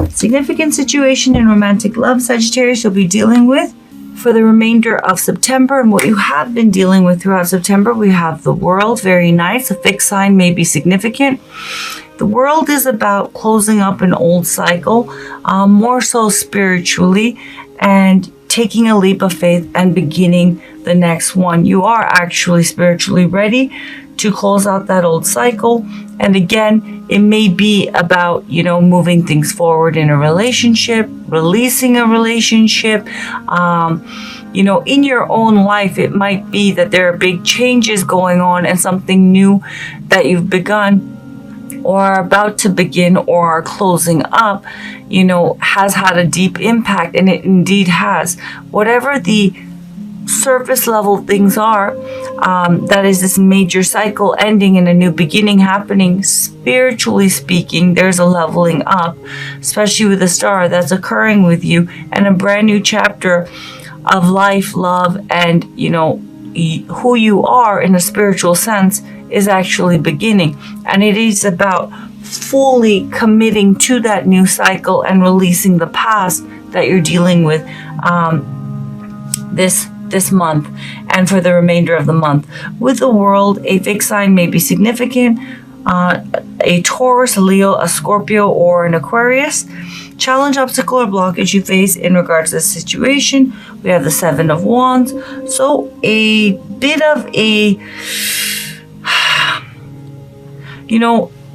Significant situation in romantic love, Sagittarius, you'll be dealing with for the remainder of September. And what you have been dealing with throughout September, we have the World, very nice. A fixed sign may be significant. The World is about closing up an old cycle, more so spiritually, and taking a leap of faith and beginning the next one. You are actually spiritually ready to close out that old cycle. And again, it may be about, moving things forward in a relationship, releasing a relationship. In your own life, it might be that there are big changes going on and something new that you've begun or are about to begin or are closing up, has had a deep impact, and it indeed has. Whatever the surface level things are, that is this major cycle ending and a new beginning happening. Spiritually speaking, there's a leveling up, especially with the star that's occurring with you, and a brand new chapter of life, love, and who you are in a spiritual sense is actually beginning. And it is about fully committing to that new cycle and releasing the past that you're dealing with this month and for the remainder of the month. With the World, a fixed sign may be significant. A Taurus, a Leo, a Scorpio, or an Aquarius. Challenge, obstacle, or blockage you face in regards to the situation. We have the Seven of Wands. So a bit of a,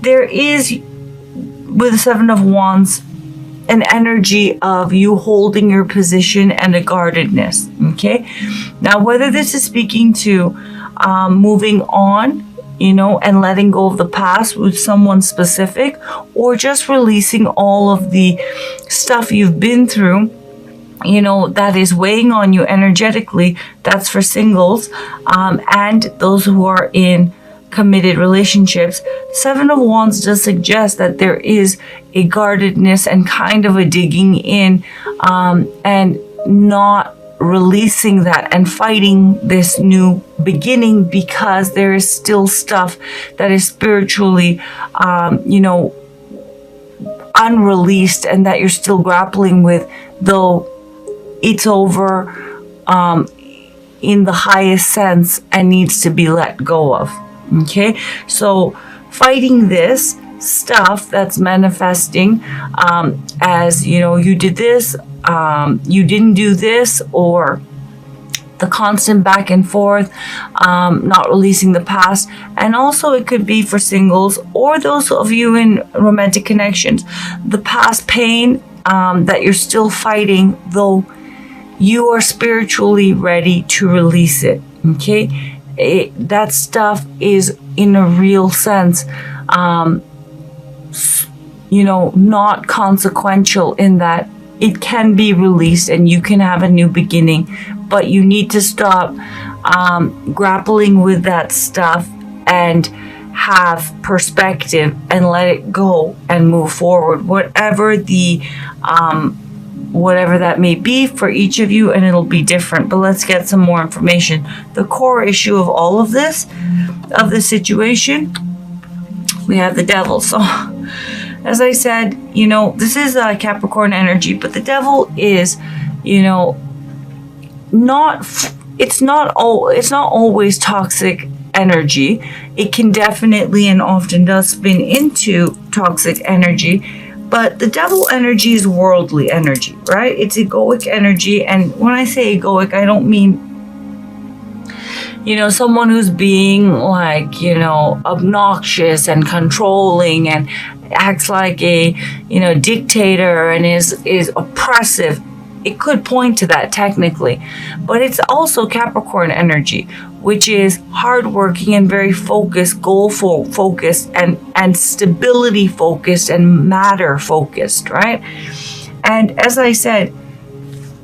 there is, with the Seven of Wands, an energy of you holding your position and a guardedness. Okay. Now, whether this is speaking to moving on, and letting go of the past with someone specific, or just releasing all of the stuff you've been through, that is weighing on you energetically, that's for singles, and those who are in committed relationships. Seven of Wands does suggest that there is a guardedness and kind of a digging in, and not releasing that and fighting this new beginning, because there is still stuff that is spiritually, unreleased, and that you're still grappling with, though it's over in the highest sense and needs to be let go of. Okay, so fighting this stuff that's manifesting as you did this, you didn't do this, or the constant back and forth, not releasing the past. And also it could be for singles or those of you in romantic connections, the past pain that you're still fighting, though you are spiritually ready to release it. Okay, that stuff is in a real sense not consequential, in that it can be released and you can have a new beginning, but you need to stop grappling with that stuff and have perspective and let it go and move forward, whatever that may be for each of you, and it'll be different. But let's get some more information. The core issue of all of this, of the situation, we have the Devil. So as I said, this is Capricorn energy, but the Devil is, it's not always toxic energy. It can definitely and often does spin into toxic energy, but the Devil energy is worldly energy, right? It's egoic energy. And when I say egoic, I don't mean someone who's being obnoxious and controlling and acts like a, dictator and is oppressive. It could point to that technically, but it's also Capricorn energy, which is hardworking and very focused, focused, and stability focused and matter focused, right? And as I said,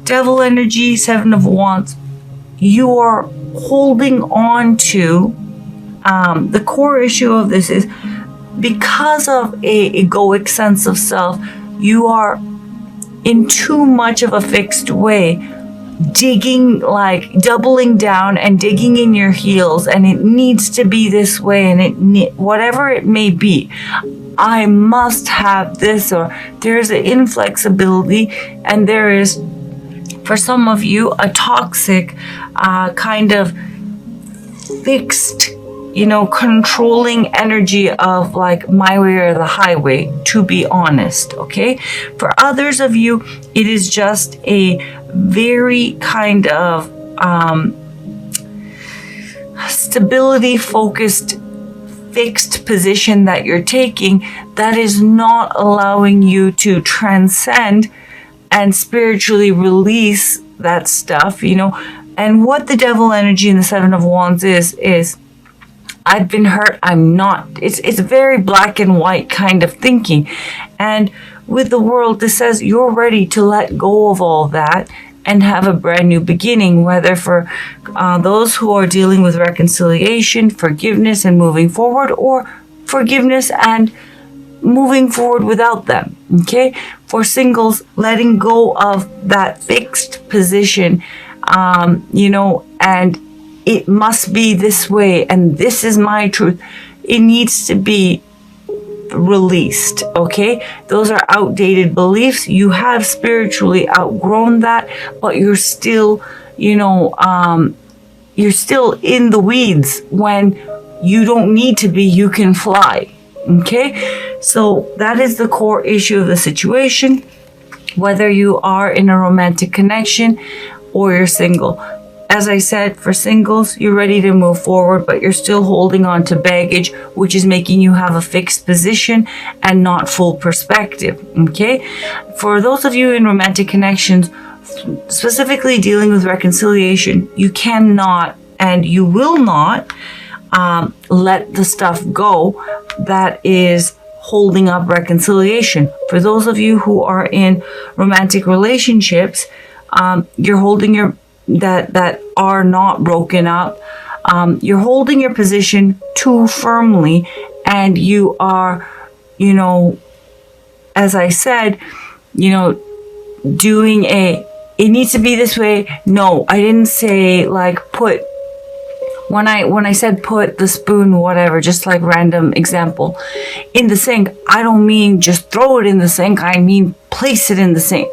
Devil energy, Seven of Wands, you are holding on to the core issue of this is because of a egoic sense of self, you are in too much of a fixed way, digging, doubling down and digging in your heels, and it needs to be this way, and whatever it may be. I must have this, or there's an inflexibility, and there is, for some of you, a toxic kind of fixed, controlling energy of like my way or the highway, to be honest, okay? For others of you, it is just a very kind of stability focused, fixed position that you're taking that is not allowing you to transcend and spiritually release that stuff, And what the devil energy in the Seven of Wands is I've been hurt, I'm not. It's very black and white kind of thinking. And with the World, this says you're ready to let go of all that and have a brand new beginning, whether for those who are dealing with reconciliation, forgiveness, and moving forward, or forgiveness and moving forward without them, okay? For singles, letting go of that fixed position, and it must be this way, and this is my truth. It needs to be released, okay? Those are outdated beliefs. You have spiritually outgrown that, but you're still, you're still in the weeds when you don't need to be. You can fly, okay? So that is the core issue of the situation, whether you are in a romantic connection or you're single. As I said, for singles, you're ready to move forward, but you're still holding on to baggage, which is making you have a fixed position and not full perspective, okay? For those of you in romantic connections, specifically dealing with reconciliation, you cannot and you will not let the stuff go that is holding up reconciliation. For those of you who are in romantic relationships, you're holding that are not broken up. You're holding your position too firmly, and you are, as I said, doing it needs to be this way. No, I didn't say like when I said put the spoon, whatever, just like random example, in the sink, I don't mean just throw it in the sink. I mean place it in the sink,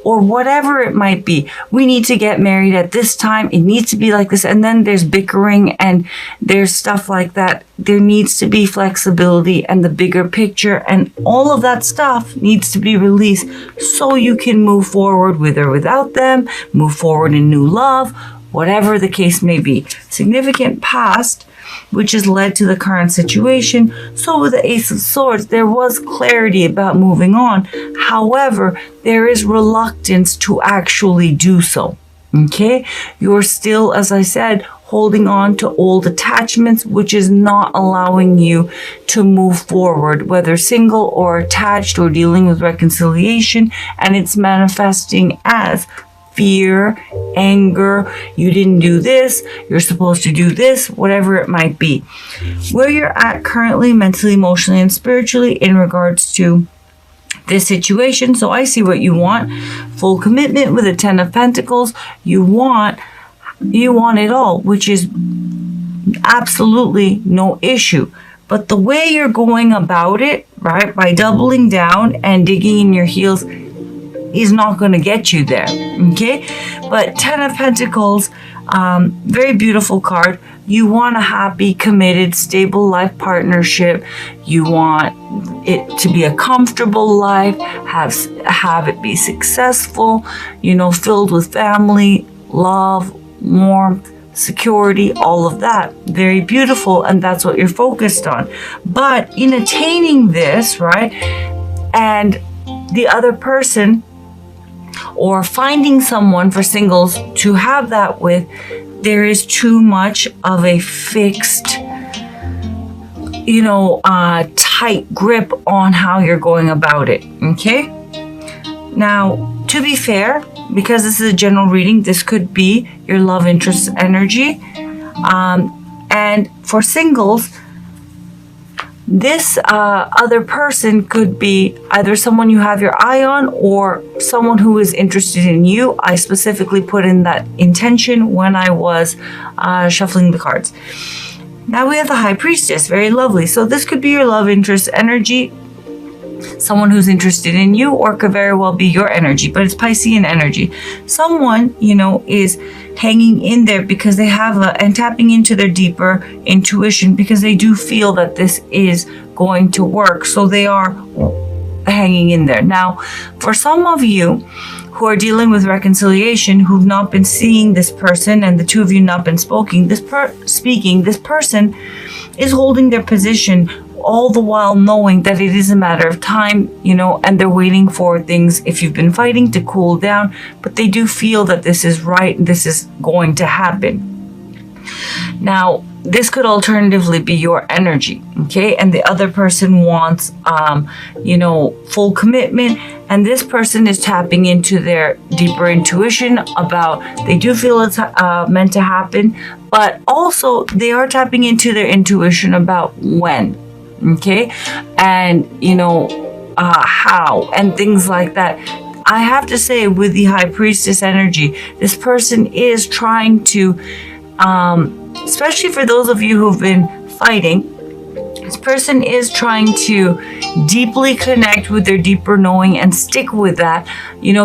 or whatever it might be. We need to get married at this time. It needs to be like this. And then there's bickering and there's stuff like that. There needs to be flexibility and the bigger picture, and all of that stuff needs to be released so you can move forward with or without them, move forward in new love, whatever the case may be. Significant past, which has led to the current situation. So with the Ace of Swords, there was clarity about moving on. However, there is reluctance to actually do so. Okay? You're still, as I said, holding on to old attachments, which is not allowing you to move forward, whether single or attached or dealing with reconciliation, and it's manifesting as fear, anger, you didn't do this, you're supposed to do this, whatever it might be. Where you're at currently, mentally, emotionally, and spiritually in regards to this situation. So I see what you want. Full commitment with the Ten of Pentacles. You want it all, which is absolutely no issue. But the way you're going about it, right, by doubling down and digging in your heels, is not going to get you there, okay? But Ten of Pentacles, very beautiful card. You want a happy, committed, stable life partnership. You want it to be a comfortable life, have it be successful, filled with family, love, warmth, security, all of that. Very beautiful, and that's what you're focused on. But in attaining this, right, and the other person, or finding someone for singles to have that with, there is too much of a fixed, tight grip on how you're going about it, okay? Now, to be fair, because this is a general reading, this could be your love interest energy. And for singles, this other person could be either someone you have your eye on or someone who is interested in you. I specifically put in that intention when I was shuffling the cards. Now we have the High Priestess. Very lovely. So this could be your love interest energy, someone who's interested in you, or could very well be your energy, but it's Piscean energy. Someone, is hanging in there because they have and tapping into their deeper intuition, because they do feel that this is going to work. So they are hanging in there. Now, for some of you who are dealing with reconciliation, who've not been seeing this person, and the two of you not been speaking, this person is holding their position, all the while knowing that it is a matter of time, and they're waiting for things, if you've been fighting, to cool down, but they do feel that this is right and this is going to happen. Now, this could alternatively be your energy, okay? And the other person wants, full commitment, and this person is tapping into their deeper intuition about, they do feel it's meant to happen, but also they are tapping into their intuition about when, okay? And, how, and things like that. I have to say, with the High Priestess energy, this person is trying to, especially for those of you who've been fighting, this person is trying to deeply connect with their deeper knowing and stick with that,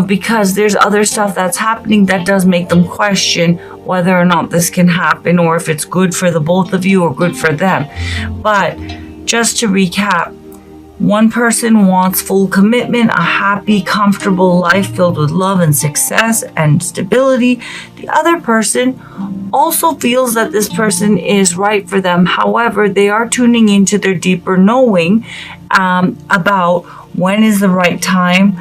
because there's other stuff that's happening that does make them question whether or not this can happen, or if it's good for the both of you or good for them. But just to recap, one person wants full commitment, a happy, comfortable life filled with love and success and stability. The other person also feels that this person is right for them. However, they are tuning into their deeper knowing about when is the right time,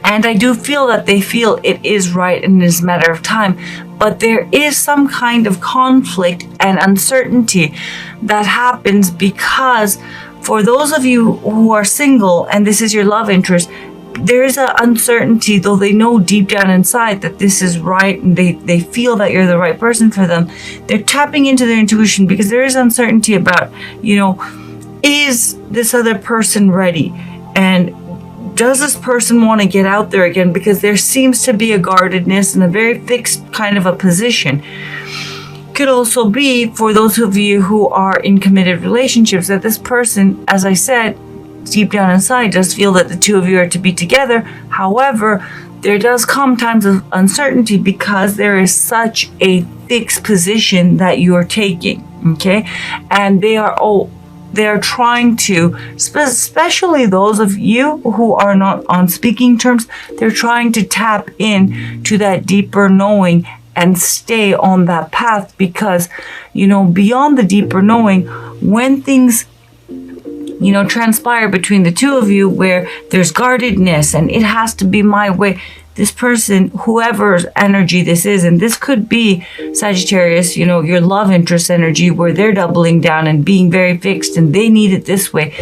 and I do feel that they feel it is right and it is a matter of time. But there is some kind of conflict and uncertainty that happens, because for those of you who are single and this is your love interest, there is an uncertainty, though they know deep down inside that this is right and they feel that you're the right person for them. They're tapping into their intuition because there is uncertainty about, is this other person ready? And does this person want to get out there again? Because there seems to be a guardedness and a very fixed kind of a position. Could also be, for those of you who are in committed relationships, that this person, as I said, deep down inside does feel that the two of you are to be together. However, there does come times of uncertainty because there is such a fixed position that you are taking, okay? And they are trying to, especially those of you who are not on speaking terms, they're trying to tap in to that deeper knowing and stay on that path, because, beyond the deeper knowing, when things, transpire between the two of you where there's guardedness and it has to be my way, this person, whoever's energy this is, and this could be Sagittarius, your love interest energy, where they're doubling down and being very fixed and they need it this way.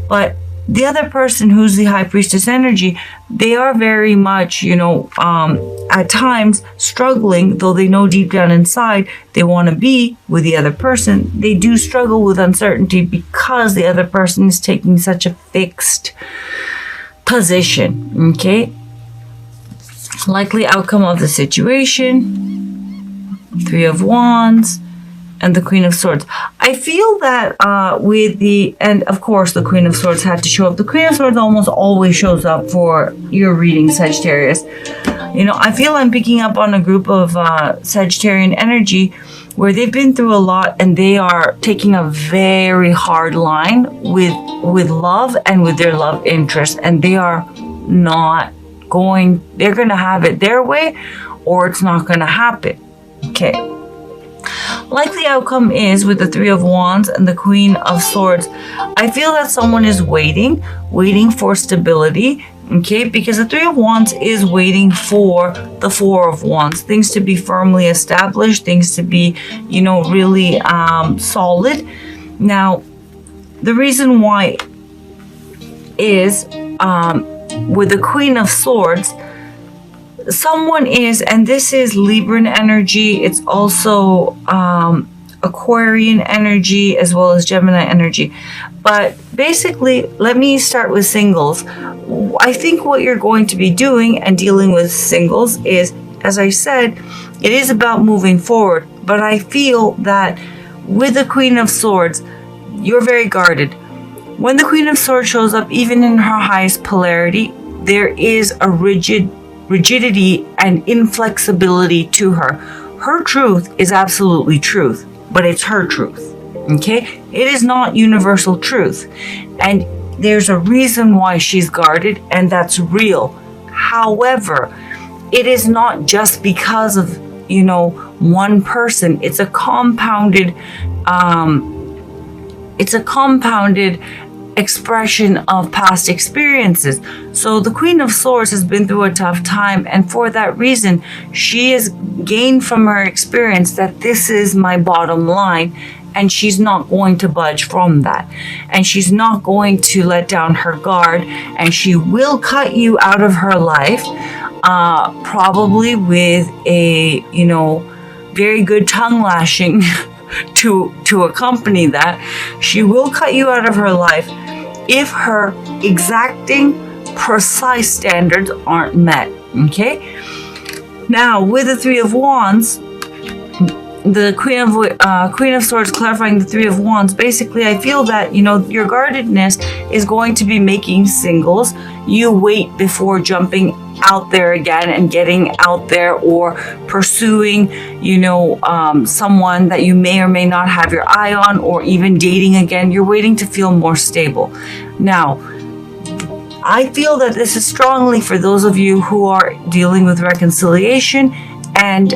But the other person, who's the High Priestess energy, they are very much, at times struggling, though they know deep down inside they want to be with the other person. They do struggle with uncertainty because the other person is taking such a fixed position, okay? Likely outcome of the situation, Three of Wands, and the Queen of Swords. I feel that and of course the Queen of Swords had to show up. The Queen of Swords almost always shows up for your reading, Sagittarius. I feel I'm picking up on a group of Sagittarian energy where they've been through a lot and they are taking a very hard line with love and with their love interest, and they are not they're going to have it their way, or it's not going to happen. Okay. Likely outcome is, with the Three of Wands and the Queen of Swords, I feel that someone is waiting for stability, okay? Because the Three of Wands is waiting for the Four of Wands, things to be firmly established, things to be, really solid. Now, the reason why is, with the Queen of Swords, someone is, and this is Libran energy, it's also Aquarian energy as well as Gemini energy. But basically, let me start with singles. I think what you're going to be doing and dealing with singles is, as I said, it is about moving forward. But I feel that with the Queen of Swords, you're very guarded. When the Queen of Swords shows up, even in her highest polarity, there is a rigidity and inflexibility to her. Her truth is absolutely truth, but it's her truth. Okay? It is not universal truth. And there's a reason why she's guarded, and that's real. However, it is not just because of, one person. It's a compounded expression of past experiences. So the Queen of Swords has been through a tough time, and for that reason, she has gained from her experience that this is my bottom line, and she's not going to budge from that. And she's not going to let down her guard, and she will cut you out of her life, probably with a, very good tongue lashing to accompany that. She will cut you out of her life if her exacting, precise standards aren't met. Okay? Now, with the Three of Wands, the Queen of Swords clarifying the Three of Wands, basically I feel that, your guardedness is going to be making singles. You wait before jumping out there again and getting out there, or pursuing, someone that you may or may not have your eye on, or even dating again. You're waiting to feel more stable. Now, I feel that this is strongly for those of you who are dealing with reconciliation and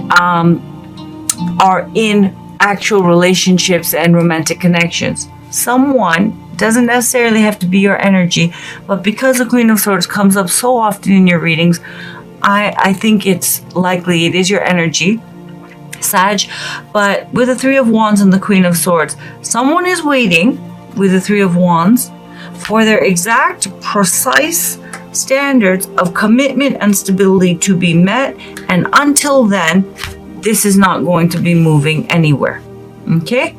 are in actual relationships and romantic connections. Someone doesn't necessarily have to be your energy, but because the Queen of Swords comes up so often in your readings, I think it's likely it is your energy, Sag. But with the Three of Wands and the Queen of Swords, someone is waiting with the Three of Wands for their exact, precise standards of commitment and stability to be met, and until then, this is not going to be moving anywhere. Okay?